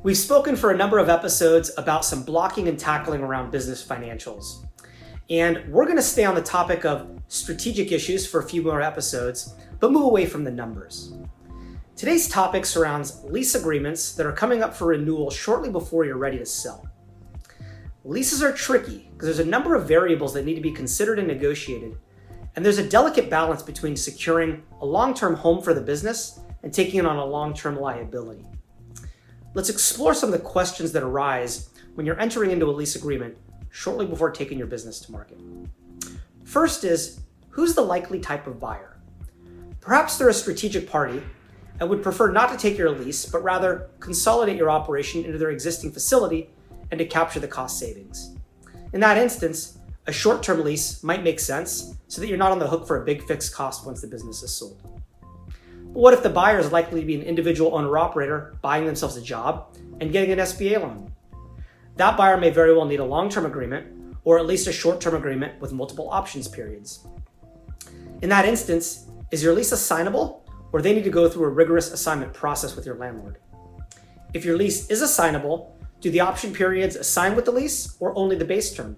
We've spoken for a number of episodes about some blocking and tackling around business financials. And we're going to stay on the topic of strategic issues for a few more episodes, but move away from the numbers. Today's topic surrounds lease agreements that are coming up for renewal shortly before you're ready to sell. Leases are tricky because there's a number of variables that need to be considered and negotiated, and there's a delicate balance between securing a long-term home for the business and taking on a long-term liability. Let's explore some of the questions that arise when you're entering into a lease agreement shortly before taking your business to market. First is, who's the likely type of buyer? Perhaps they're a strategic party and would prefer not to take your lease, but rather consolidate your operation into their existing facility and to capture the cost savings. In that instance, a short-term lease might make sense so that you're not on the hook for a big fixed cost once the business is sold. But what if the buyer is likely to be an individual owner-operator buying themselves a job and getting an SBA loan? That buyer may very well need a long-term agreement or at least a short-term agreement with multiple options periods. In that instance, is your lease assignable, or they need to go through a rigorous assignment process with your landlord? If your lease is assignable, do the option periods assign with the lease or only the base term?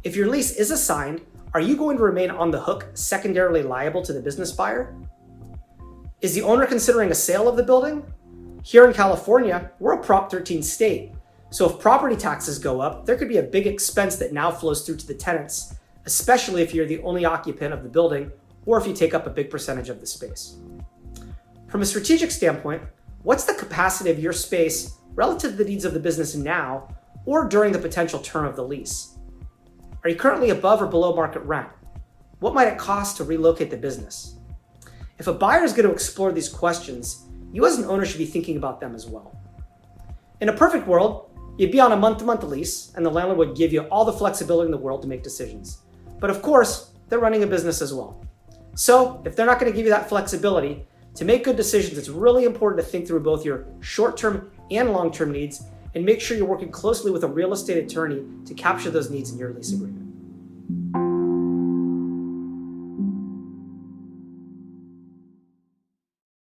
If your lease is assigned, are you going to remain on the hook secondarily liable to the business buyer? Is the owner considering a sale of the building? Here in California, we're a Prop 13 state, so if property taxes go up, there could be a big expense that now flows through to the tenants, especially if you're the only occupant of the building or if you take up a big percentage of the space. From a strategic standpoint, what's the capacity of your space relative to the needs of the business now or during the potential term of the lease? Are you currently above or below market rent? What might it cost to relocate the business? If a buyer is going to explore these questions, you as an owner should be thinking about them as well. In a perfect world, you'd be on a month-to-month lease and the landlord would give you all the flexibility in the world to make decisions. But of course, they're running a business as well. So if they're not going to give you that flexibility, to make good decisions, it's really important to think through both your short-term and long-term needs and make sure you're working closely with a real estate attorney to capture those needs in your lease agreement.